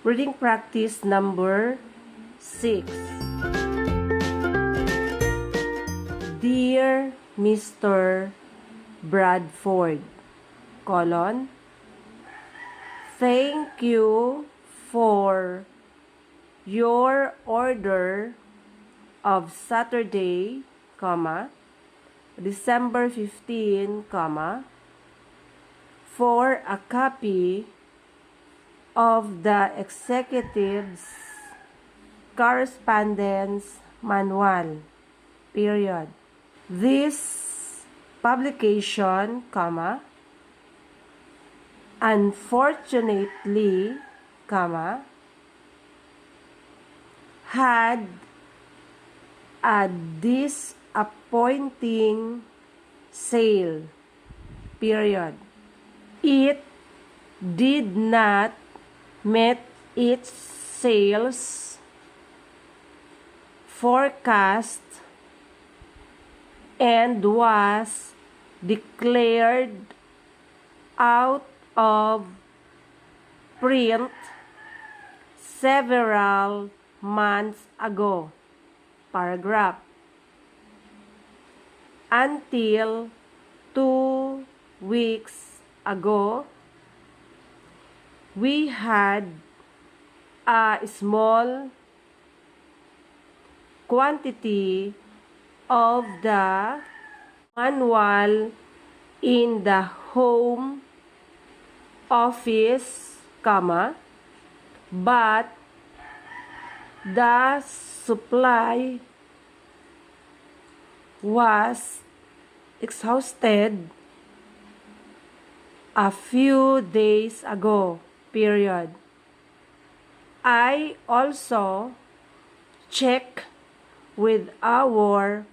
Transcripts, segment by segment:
Reading practice number 6. Dear Mr. Bradford, thank you for your order of Saturday, December 15, for a copy of the Executive's Correspondence Manual, period. This publication, unfortunately, had a disappointing sale, period. It did not meet its sales forecast and was declared out of print several months ago, paragraph. Until 2 weeks ago, we had a small quantity of the manual in the home office, but the supply was exhausted a few days ago, period. I also checked with our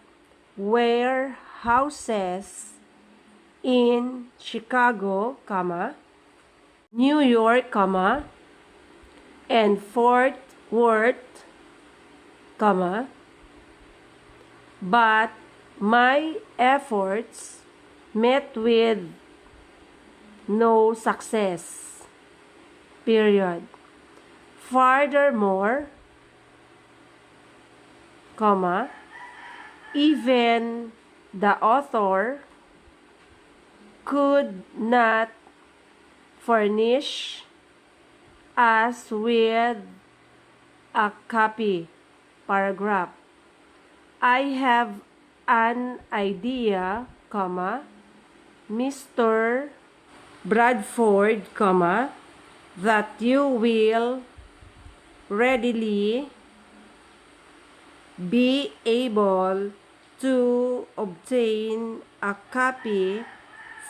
warehouses in Chicago, New York, and Fort Worth, but my efforts met with no success, period. Furthermore, even the author could not furnish us with a copy, paragraph. I have an idea, Mr. Bradford, that you will readily be able to obtain a copy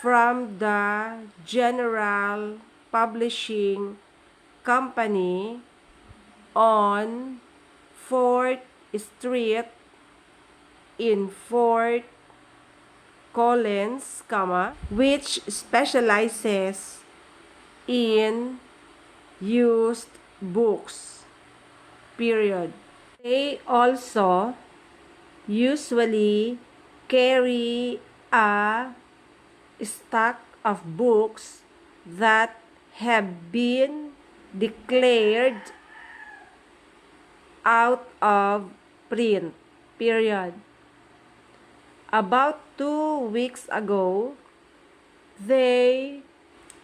from the General Publishing Company on 4th Street in Fort Collins, which specializes in used books, period. They also usually carry a stock of books that have been declared out of print, period. About 2 weeks ago, they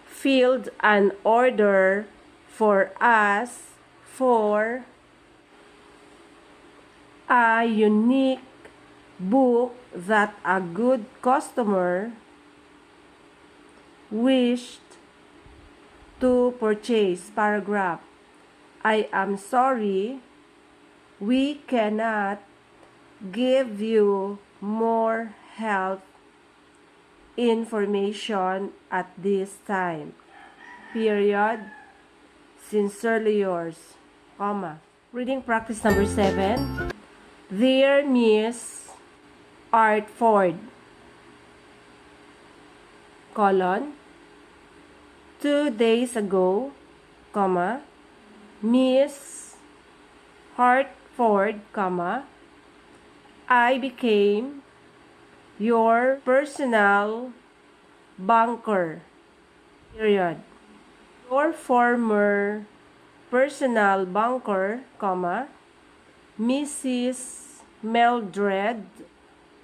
filled an order for us for a unique book that a good customer wished to purchase, paragraph. I am sorry, we cannot give you more health information at this time, period. Sincerely yours, Reading practice number 7. Dear Miss Artford, 2 days ago, Miss Hartford, I became your personal banker, period. Your former personal banker, comma, Mrs. Mildred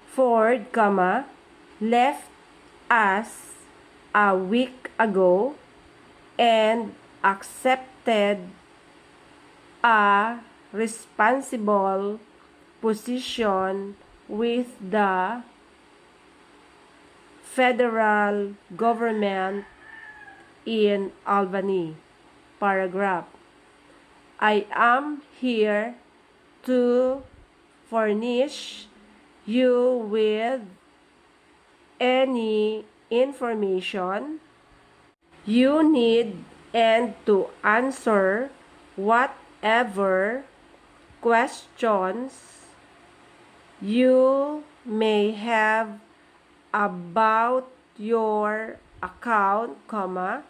Ford, comma, left us a week ago and accepted a responsible position with the federal government in Albany. Paragraph. I am here to furnish you with any information you need and to answer whatever questions you may have about your account, comma,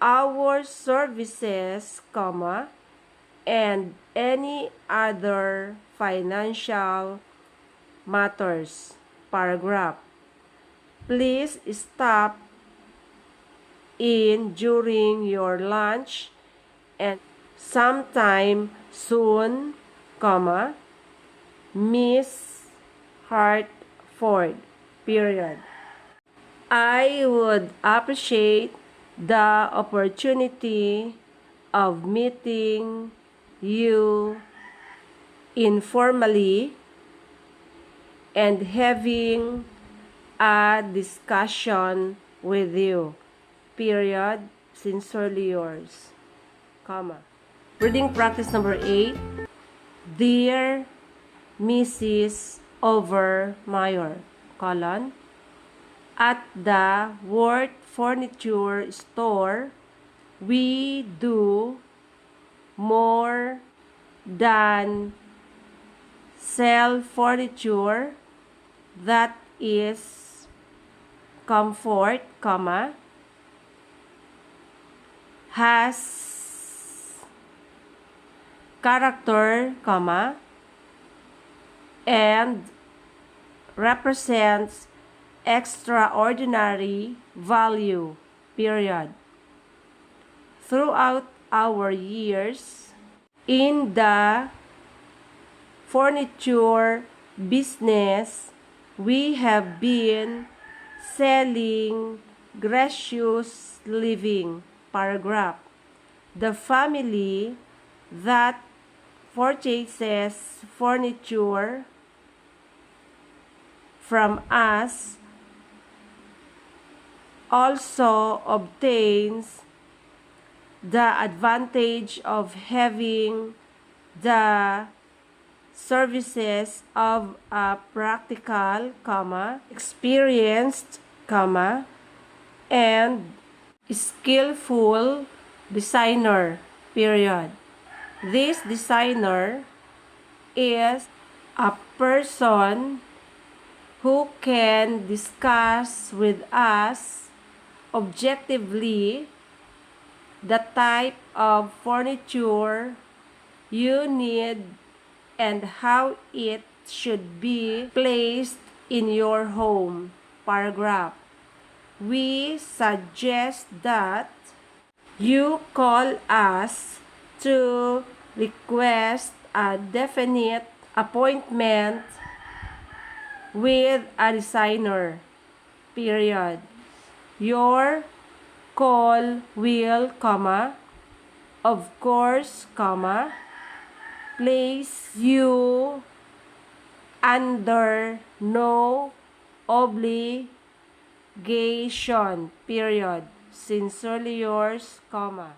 our services, comma, and any other financial matters. Paragraph. Please stop in during your lunch and sometime soon, comma, Miss Hartford, period. I would appreciate the opportunity of meeting you informally and having a discussion with you, period. Sincerely yours, comma. Reading practice number 8. Dear Mrs. Overmeyer, colon, at the Worth Furniture Store, we do more than sell furniture that is comfort, comma, has character, comma, and represents extraordinary value, period. Throughout our years in the furniture business, we have been selling gracious living, paragraph. The family that purchases furniture from us also obtains the advantage of having the services of a practical, comma, experienced, comma, and skillful designer, period. This designer is a person who can discuss with us objectively the type of furniture you need and how it should be placed in your home, paragraph. We suggest that you call us to request a definite appointment with a designer, period. Your call will, comma, of course, comma, place you under no obligation, period. Sincerely yours, comma.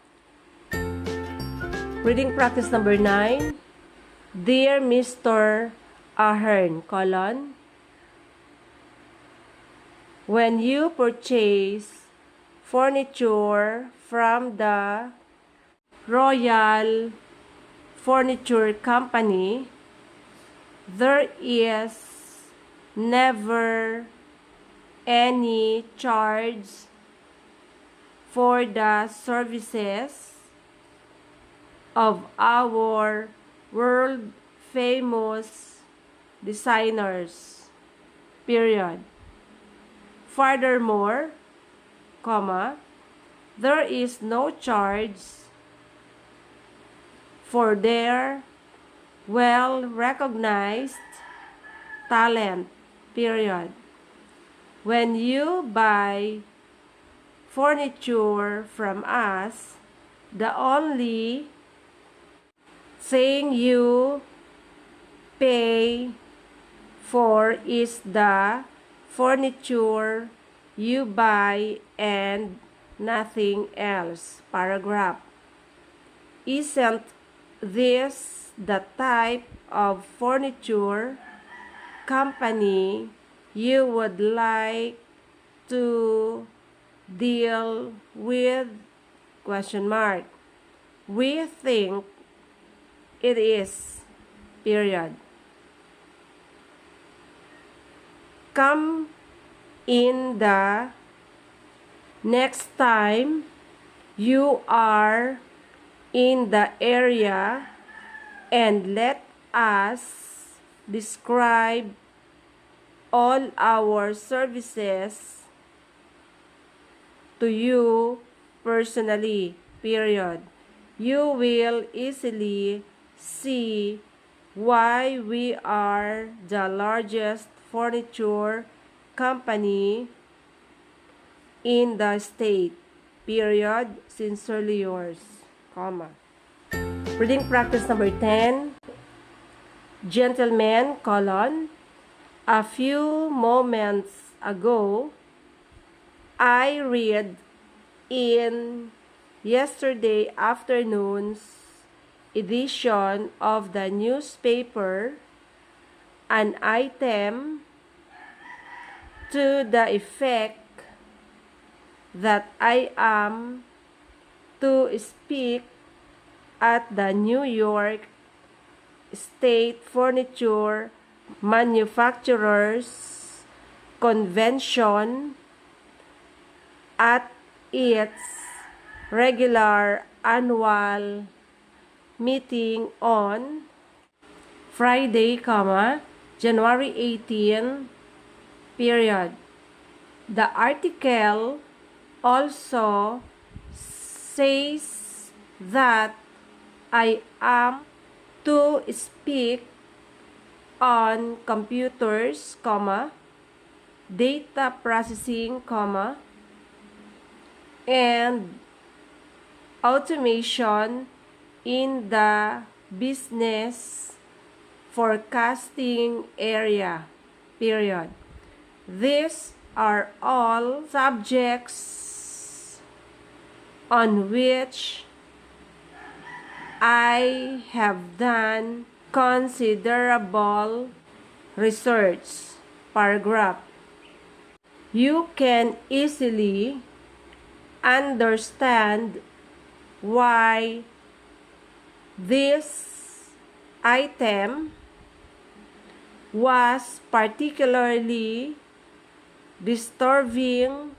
Reading practice number 9. Dear Mr. Ahern, colon, when you purchase furniture from the Royal Furniture Company, there is never any charge for the services of our world-famous designers, period. Furthermore, comma, there is no charge for their well-recognized talent, period. When you buy furniture from us, the only thing you pay for is the furniture you buy and nothing else. Paragraph. Isn't this the type of furniture company you would like to deal with? Question mark. We think it is, period. Come in the next time you are in the area and let us describe all our services to you personally, period. You will easily see why we are the largest furniture company in the state, period. Sincerely yours, comma. Reading practice number 10. Gentlemen, colon. A few moments ago, I read in yesterday afternoon's edition of the newspaper an item to the effect that I am to speak at the New York State Furniture Manufacturers Convention at its regular annual meeting on Friday, January 18, period. The article also says that I am to speak on computers, data processing, and automation in the business forecasting area, period. These are all subjects on which I have done considerable research. Paragraph. You can easily understand why this item was particularly disturbing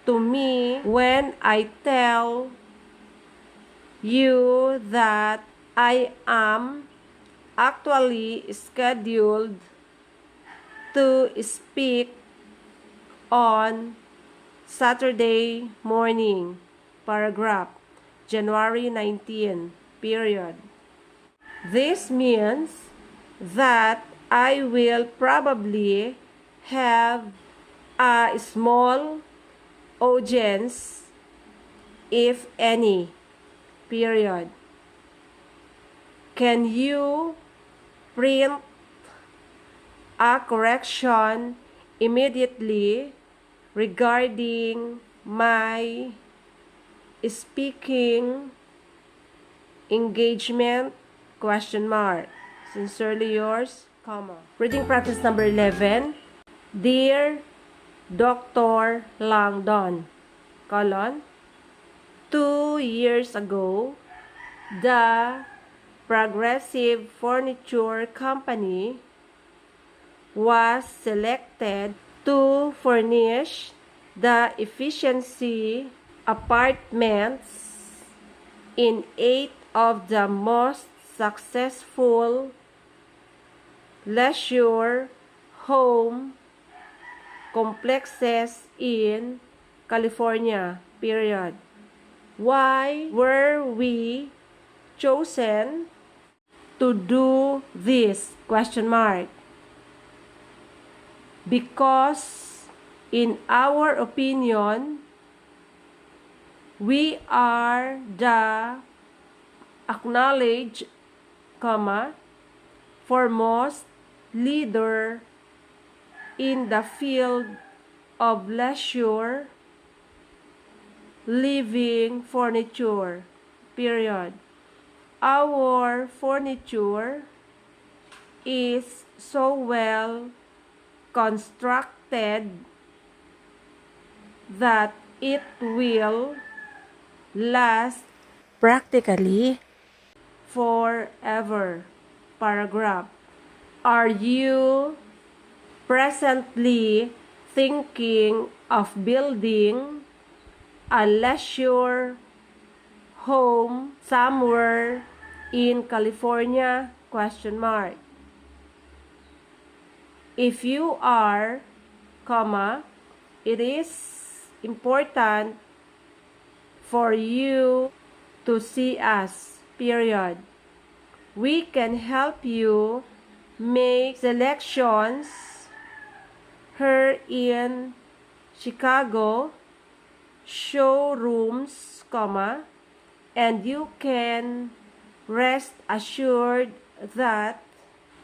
to me when I tell you that I am actually scheduled to speak on Saturday morning. Paragraph. January 19, period. This means that I will probably have a small audience, if any, period. Can you print a correction immediately regarding my speaking engagement? Question mark. Sincerely yours, Reading practice number 11. Dear Dr. Langdon, 2 years ago, the Progressive Furniture Company was selected to furnish the efficiency apartments in 8 of the most successful leisure home complexes in California, period. Why were we chosen to do this? Question mark. Because in our opinion, we are the acknowledged, foremost leader in the field of leisure living furniture, period. Our furniture is so well constructed that it will last practically forever. Paragraph. Are you presently thinking of building a leisure home somewhere in California? Question mark. If you are, it is important for you to see us, period. We can help you make selections here in Chicago showrooms, and you can rest assured that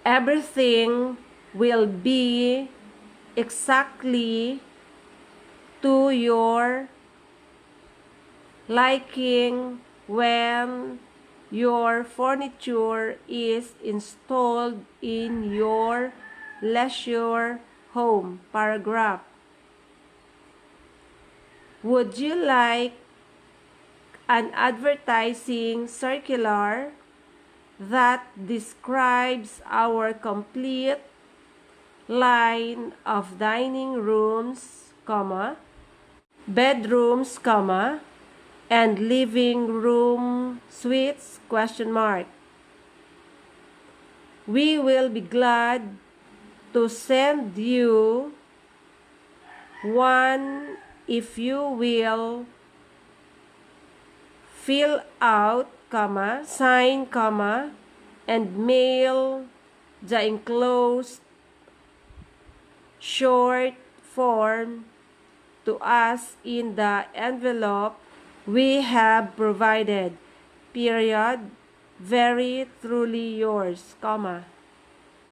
everything will be exactly to your liking when your furniture is installed in your leisure home. Paragraph. Would you like an advertising circular that describes our complete line of dining rooms, bedrooms, and living room suites? Question mark. We will be glad to send you one if you will fill out, sign, and mail the enclosed short form to us in the envelope we have provided, period. Very truly yours,